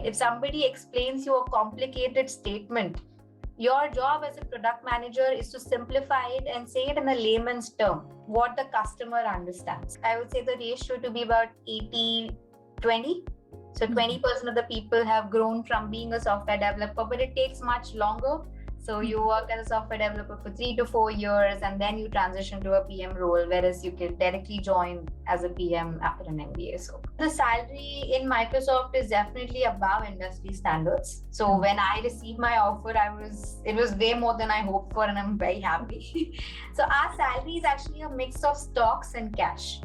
If somebody explains you a complicated statement, your job as a product manager is to simplify it and say it in a layman's term, what the customer understands. I would say the ratio to be about 80-20. So 20% of the people have grown from being a software developer, but it takes much longer. So you work as a software developer for 3 to 4 years, and then you transition to a PM role, whereas you can directly join as a PM after an MBA. So the salary in Microsoft is definitely above industry standards. So when I received my offer, it was way more than I hoped for, and I'm very happy. So our salary is actually a mix of stocks and cash.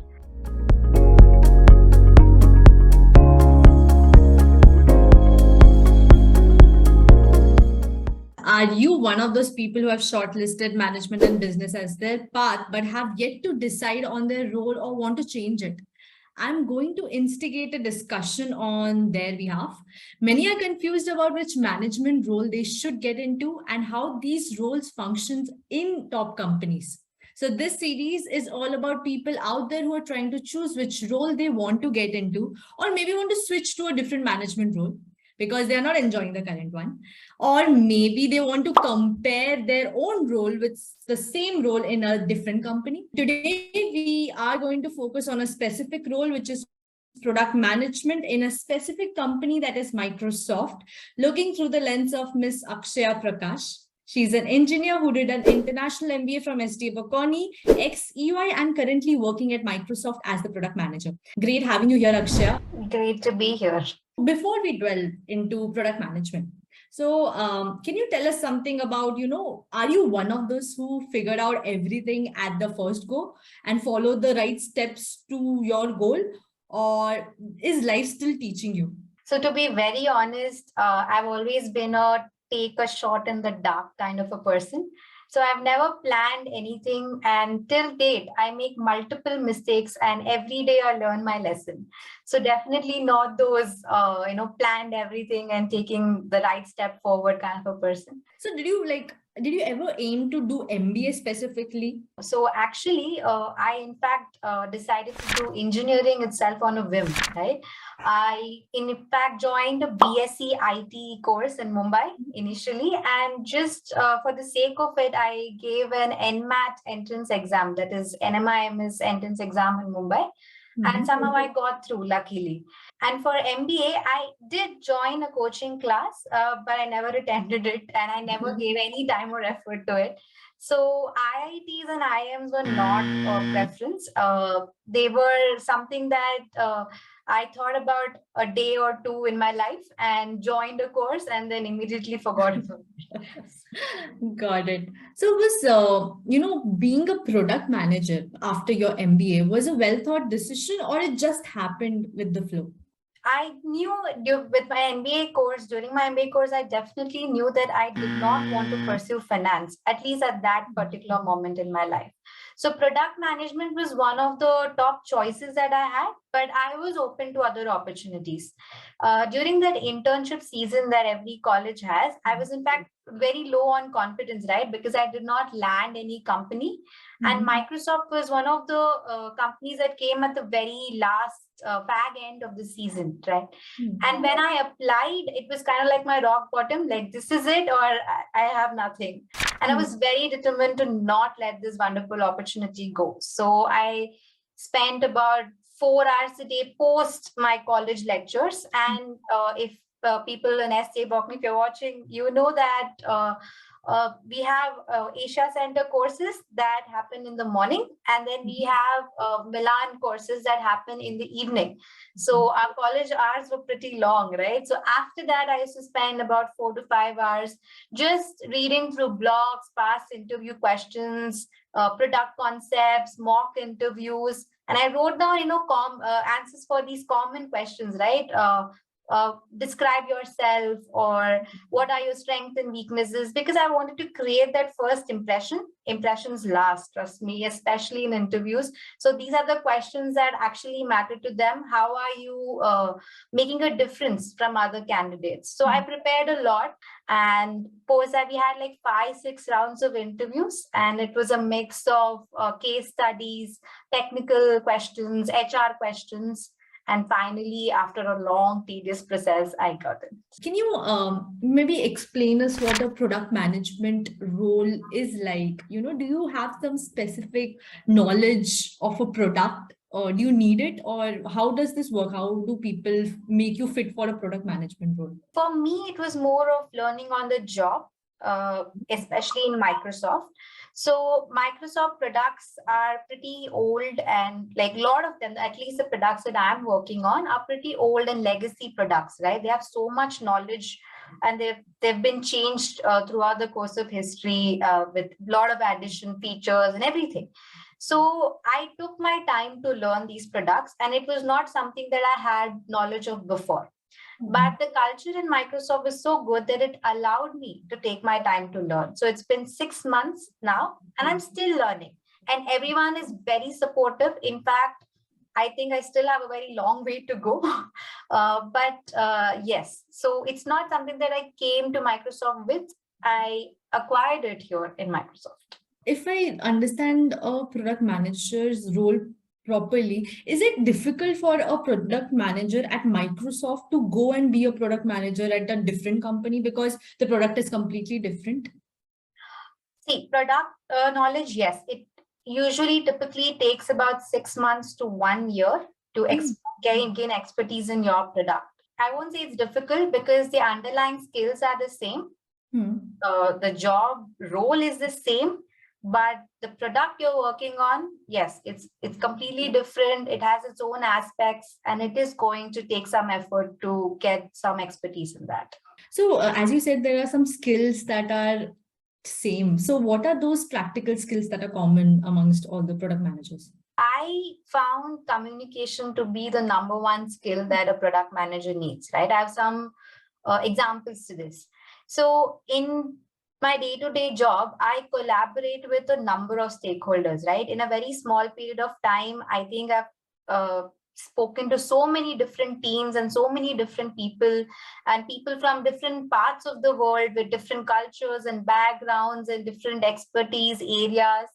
Are you one of those people who have shortlisted management and business as their path, but have yet to decide on their role or want to change it? I'm going to instigate a discussion on their behalf. Many are confused about which management role they should get into and how these roles functions in top companies. So this series is all about people out there who are trying to choose which role they want to get into, or maybe want to switch to a different management role because they are not enjoying the current one, or maybe they want to compare their own role with the same role in a different company. Today, we are going to focus on a specific role, which is product management in a specific company, that is Microsoft, looking through the lens of Miss Akshaya Prakash. She's an engineer who did an international MBA from SDA Bocconi, ex-EY, and currently working at Microsoft as the product manager. Great having you here, Akshaya. Great to be here. Before we dwell into product management, so can you tell us something about, are you one of those who figured out everything at the first go and followed the right steps to your goal, or is life still teaching you? So to be very honest, I've always been a take a shot in the dark kind of a person. So I've never planned anything, and till date, I make multiple mistakes, and every day I learn my lesson. So definitely not those, planned everything and taking the right step forward kind of a person. So did you ever aim to do MBA specifically? So actually, I in fact decided to do engineering itself on a whim, right? I in fact joined a BSc IT course in Mumbai initially, and just for the sake of it, I gave an NMAT entrance exam, that is NMIMS entrance exam in Mumbai. And somehow I got through, luckily. And for MBA, I did join a coaching class, but I never attended it, and I never gave any time or effort to it. So IITs and IIMs were not a preference. They were something that I thought about a day or two in my life and joined a course and then immediately forgot about it. Got it. So was, being a product manager after your MBA was a well-thought decision, or it just happened with the flow? I knew with my MBA course, during my MBA course, I definitely knew that I did not want to pursue finance, at least at that particular moment in my life. So product management was one of the top choices that I had, but I was open to other opportunities. During that internship season that every college has, I was in fact very low on confidence, right? Because I did not land any company. And Microsoft was one of the companies that came at the very last fag end of the season, right? And when I applied, it was kind of like my rock bottom, like this is it, or I have nothing. And I was very determined to not let this wonderful opportunity go. So I spent about 4 hours a day post my college lectures. And if people in SDA Bocconi, if you're watching, you know that we have Asia Center courses that happen in the morning, and then we have Milan courses that happen in the evening. So our college hours were pretty long, right? So after that, I used to spend about 4 to 5 hours just reading through blogs, past interview questions, product concepts, mock interviews. And I wrote down, answers for these common questions, right? Describe yourself, or what are your strengths and weaknesses, because I wanted to create that first impression. Impressions last, trust me, especially in interviews. So these are the questions that actually matter to them. How are you making a difference from other candidates? So I prepared a lot, and post that we had like 5-6 rounds of interviews, and it was a mix of case studies, technical questions, HR questions. And finally, after a long, tedious process, I got it. Can you maybe explain us what a product management role is like? Do you have some specific knowledge of a product, or do you need it, or how does this work? How do people make you fit for a product management role? For me, it was more of learning on the job, especially in Microsoft. So Microsoft products are pretty old, and like a lot of them, at least the products that I'm working on, are pretty old and legacy products, right? They have so much knowledge, and they've been changed throughout the course of history with a lot of addition features and everything. So I took my time to learn these products, and it was not something that I had knowledge of before. But the culture in Microsoft is so good that it allowed me to take my time to learn. So it's been 6 months now, and I'm still learning. And everyone is very supportive. In fact, I think I still have a very long way to go. But yes, so it's not something that I came to Microsoft with. I acquired it here in Microsoft. If I understand a product manager's role properly, is it difficult for a product manager at Microsoft to go and be a product manager at a different company because the product is completely different? See, product knowledge, yes, it usually typically takes about 6 months to 1 year to gain expertise in your product. I won't say it's difficult because the underlying skills are the same. The job role is the same, but the product you're working on, yes, it's completely different. It has its own aspects, and it is going to take some effort to get some expertise in that. So as you said, there are some skills that are same. So what are those practical skills that are common amongst all the product managers? I found communication to be the number one skill that a product manager needs, right? I have some examples to this. So in my day-to-day job, I collaborate with a number of stakeholders, right? In a very small period of time, I think I've spoken to so many different teams and so many different people, and people from different parts of the world with different cultures and backgrounds and different expertise areas.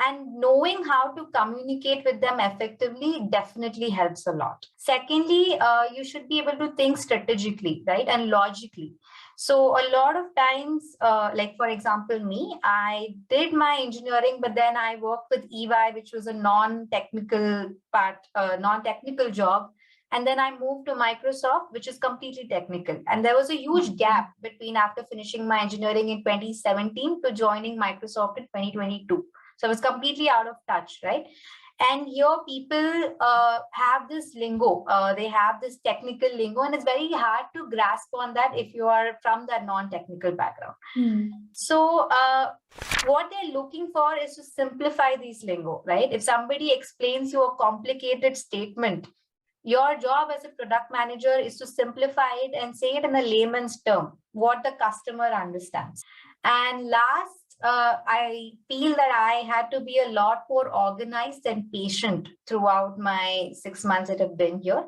And knowing how to communicate with them effectively definitely helps a lot. Secondly, you should be able to think strategically, right? And logically. So a lot of times, like for example, me, I did my engineering, but then I worked with EY, which was a non-technical job. And then I moved to Microsoft, which is completely technical. And there was a huge gap between after finishing my engineering in 2017 to joining Microsoft in 2022. So I was completely out of touch, right? And here people have this lingo, they have this technical lingo, and it's very hard to grasp on that if you are from that non-technical background. So what they're looking for is to simplify these lingo, right? If somebody explains you a complicated statement, your job as a product manager is to simplify it and say it in a layman's term, what the customer understands. And last, I feel that I had to be a lot more organized and patient throughout my 6 months that I've been here.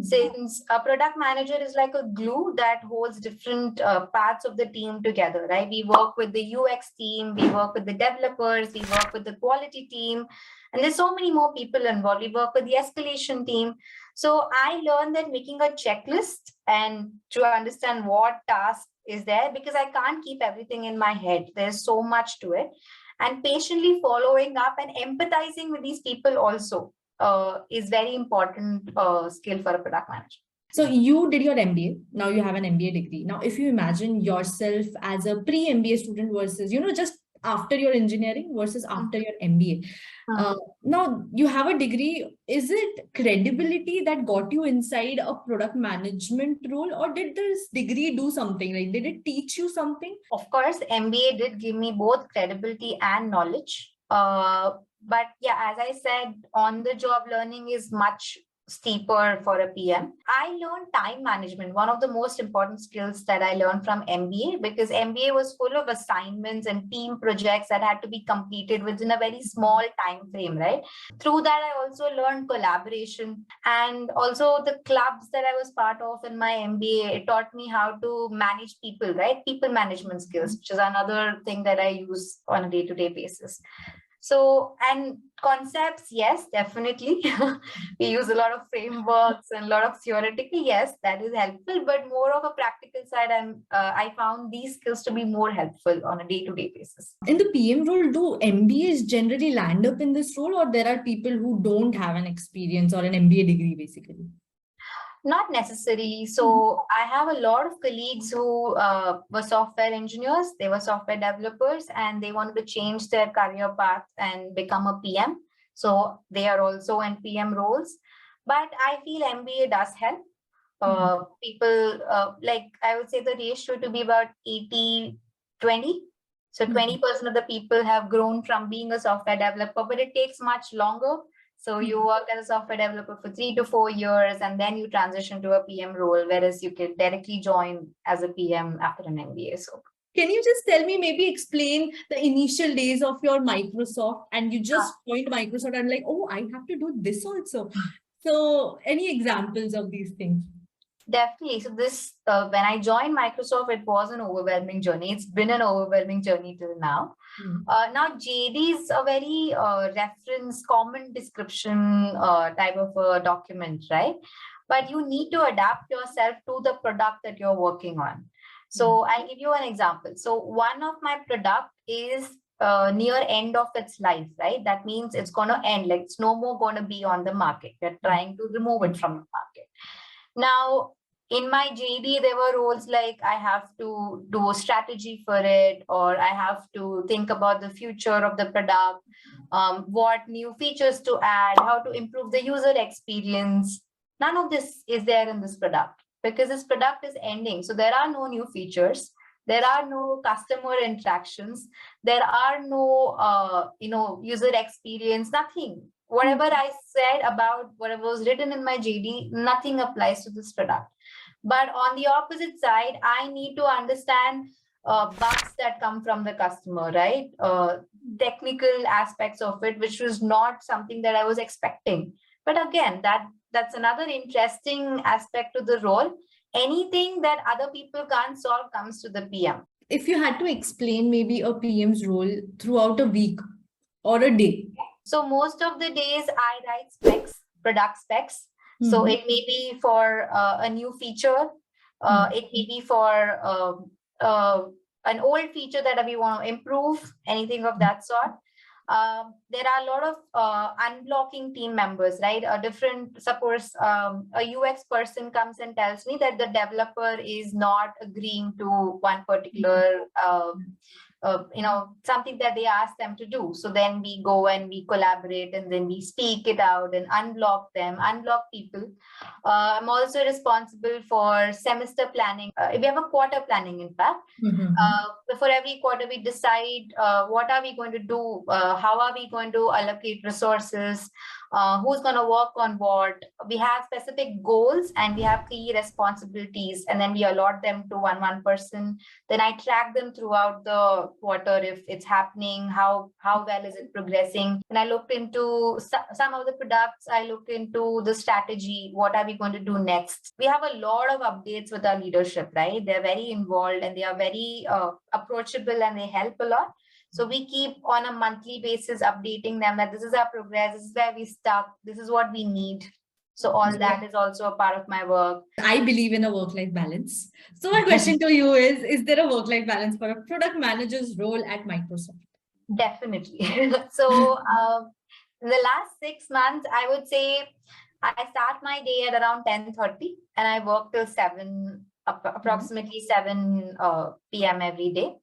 Since a product manager is like a glue that holds different parts of the team together, right? We work with the UX team, we work with the developers, we work with the quality team, and there's so many more people involved. We work with the escalation team. So I learned that making a checklist and to understand what task is there, because I can't keep everything in my head. There's so much to it. And patiently following up and empathizing with these people also is very important skill for a product manager. So you did your MBA. Now you have an MBA degree. Now, if you imagine yourself as a pre-MBA student versus, just after your engineering versus after your MBA. Now you have a degree. Is it credibility that got you inside a product management role, or did this degree do something? Like, did it teach you something? Of course, MBA did give me both credibility and knowledge. But yeah, as I said, on the job learning is much steeper for a PM. I learned time management, one of the most important skills that I learned from MBA, because MBA was full of assignments and team projects that had to be completed within a very small time frame, right? Through that, I also learned collaboration, and also the clubs that I was part of in my MBA. It taught me how to manage people, right? People management skills, which is another thing that I use on a day-to-day basis. So, and concepts, yes, definitely. We use a lot of frameworks and a lot of theoretical, yes, that is helpful, but more of a practical side, I found these skills to be more helpful on a day-to-day basis. In the PM role, do MBAs generally land up in this role, or there are people who don't have an experience or an MBA degree basically? Not necessarily. So I have a lot of colleagues who were software engineers, they were software developers, and they wanted to change their career path and become a PM. So they are also in PM roles. But I feel MBA does help. People, like I would say the ratio to be about 80-20. So 20% of the people have grown from being a software developer, but it takes much longer. So you work as a software developer for 3 to 4 years, and then you transition to a PM role, whereas you can directly join as a PM after an MBA. So can you just tell me, maybe explain the initial days of your Microsoft, and you just joined Microsoft and like, oh, I have to do this also. So any examples of these things? Definitely. So this, when I joined Microsoft, it was an overwhelming journey. It's been an overwhelming journey till now. Now, JD is a very reference, common description type of a document, right? But you need to adapt yourself to the product that you're working on. So I'll give you an example. So one of my product is near end of its life, right? That means it's going to end, like it's no more going to be on the market. We're trying to remove it from the market. Now, in my JD, there were roles like I have to do a strategy for it, or I have to think about the future of the product, what new features to add, how to improve the user experience. None of this is there in this product because this product is ending. So there are no new features. There are no customer interactions. There are no, user experience, nothing. Whatever I said about whatever was written in my JD, nothing applies to this product. But on the opposite side, I need to understand bugs that come from the customer, right? Technical aspects of it, which was not something that I was expecting. But again, that's another interesting aspect to the role. Anything that other people can't solve comes to the PM. If you had to explain maybe a PM's role throughout a week or a day. So most of the days I write specs, product specs. So it may be for a new feature. It may be for an old feature that we want to improve, anything of that sort. There are a lot of unblocking team members, right? Suppose a UX person comes and tells me that the developer is not agreeing to one particular something that they ask them to do. So then we go and we collaborate, and then we speak it out and unblock people. I'm also responsible for semester planning. We have a quarter planning, in fact. For every quarter, we decide what are we going to do, how are we going to allocate resources, who's going to work on what. We have specific goals and we have key responsibilities, and then we allot them to one person. Then I track them throughout the quarter if it's happening, how well is it progressing. And I looked into some of the products, I looked into the strategy, what are we going to do next. We have a lot of updates with our leadership, right? They're very involved and they are very approachable and they help a lot. So we keep on a monthly basis updating them that this is our progress, this is where we stuck, this is what we need. So all that is also a part of my work. I believe in a work-life balance. So my question to you is there a work-life balance for a product manager's role at Microsoft? Definitely. So in the last 6 months, I would say I start my day at around 10:30 and I work till approximately 7 p.m. every day.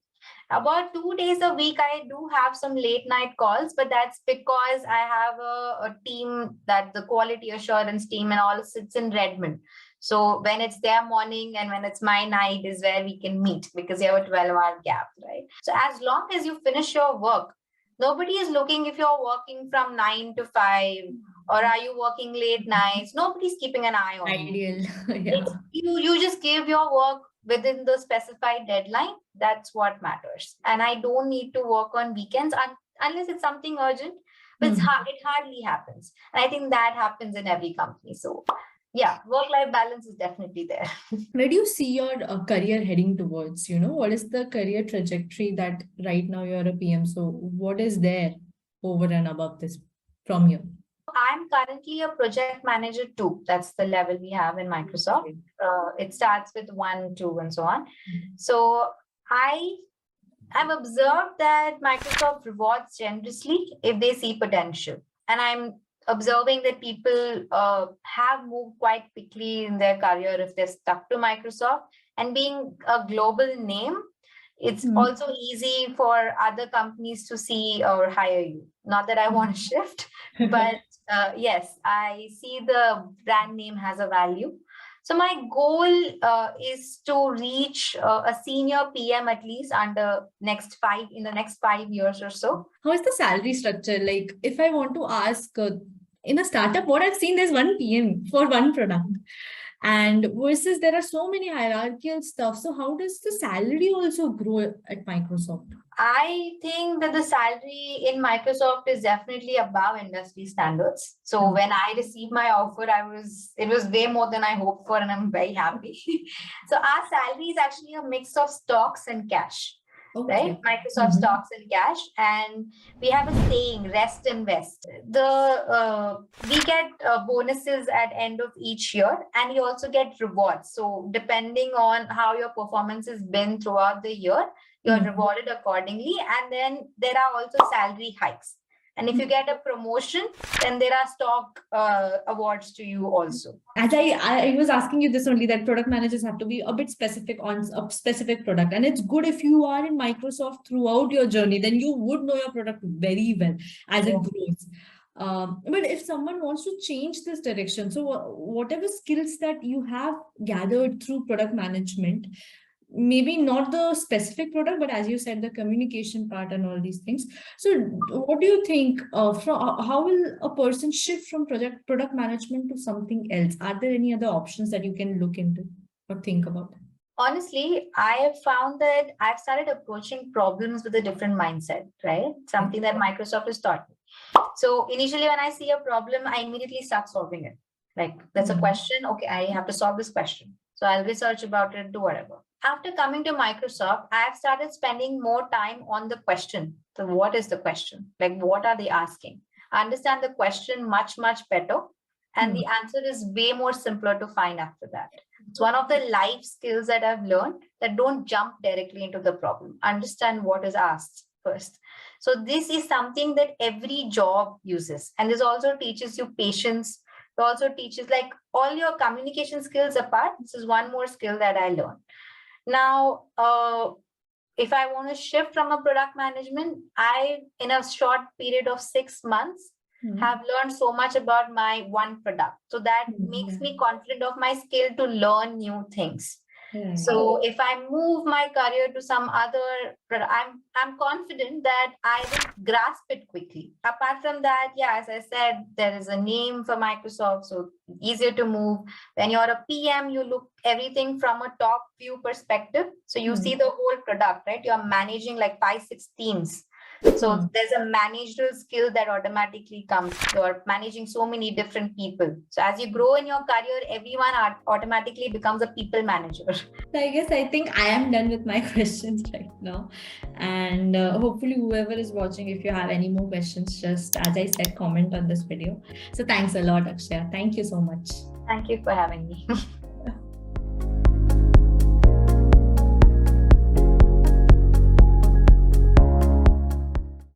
About 2 days a week, I do have some late night calls, but that's because I have a team, that the quality assurance team and all sits in Redmond. So when it's their morning and when it's my night is where we can meet, because you have a 12-hour gap, right? So as long as you finish your work, nobody is looking if you're working from 9 to 5 or are you working late nights. Nobody's keeping an eye on you. Yeah. You just give your work within the specified deadline. That's what matters. And I don't need to work on weekends unless it's something urgent, but it hardly happens. And I think that happens in every company. So yeah, work-life balance is definitely there. Where do you see your career heading towards? What is the career trajectory that right now you're a PM? So what is there over and above this from you? I'm currently a project manager 2. That's the level we have in Microsoft. It starts with 1, 2, and so on. So I've observed that Microsoft rewards generously if they see potential. And I'm observing that people have moved quite quickly in their career if they're stuck to Microsoft. And being a global name, it's also easy for other companies to see or hire you. Not that I want to shift, but yes, I see the brand name has a value. So my goal is to reach a senior PM at least in the next 5 years or so. How is the salary structure? Like, if I want to ask in a startup, what I've seen, there's one PM for one product. And versus there are so many hierarchical stuff. So how does the salary also grow at Microsoft? I think that the salary in Microsoft is definitely above industry standards. So when I received my offer, it was way more than I hoped for, and I'm very happy. So our salary is actually a mix of stocks and cash. Right? Microsoft stocks and cash. And we have a saying, rest and vest. We get bonuses at end of each year, and you also get rewards. So depending on how your performance has been throughout the year, you're rewarded accordingly. And then there are also salary hikes. And if you get a promotion, then there are stock awards to you also. As I was asking you this only, that product managers have to be a bit specific on a specific product. And it's good if you are in Microsoft throughout your journey, then you would know your product very well as it grows. But if someone wants to change this direction, so whatever skills that you have gathered through product management, maybe not the specific product, but as you said, the communication part and all these things. So what do you think, how will a person shift from product management to something else? Are there any other options that you can look into or think about? Honestly, I have found that I've started approaching problems with a different mindset, right? Something that Microsoft has taught me. So initially, when I see a problem, I immediately start solving it. Like, that's a question. Okay, I have to solve this question. So I'll research about it, do whatever. After coming to Microsoft, I've started spending more time on the question. So what is the question? Like, what are they asking? I understand the question much, much better. And the answer is way more simpler to find after that. It's one of the life skills that I've learned, that don't jump directly into the problem. Understand what is asked first. So this is something that every job uses. And this also teaches you patience. It also teaches, like, all your communication skills apart. This is one more skill that I learned. Now, if I want to shift from a product management, I, in a short period of 6 months, have learned so much about my one product. So that makes me confident of my skill to learn new things. So if I move my career to some other product, I'm confident that I will grasp it quickly. Apart from that, yeah, as I said, there is a name for Microsoft, so easier to move. When you're a PM, you look everything from a top view perspective. So you see the whole product, right? You're managing like 5-6 teams. So there's a managerial skill that automatically comes. You're managing so many different people. So as you grow in your career, everyone automatically becomes a people manager. So I think I am done with my questions right now. And hopefully whoever is watching, if you have any more questions, just, as I said, comment on this video. So thanks a lot, Akshaya. Thank you so much. Thank you for having me.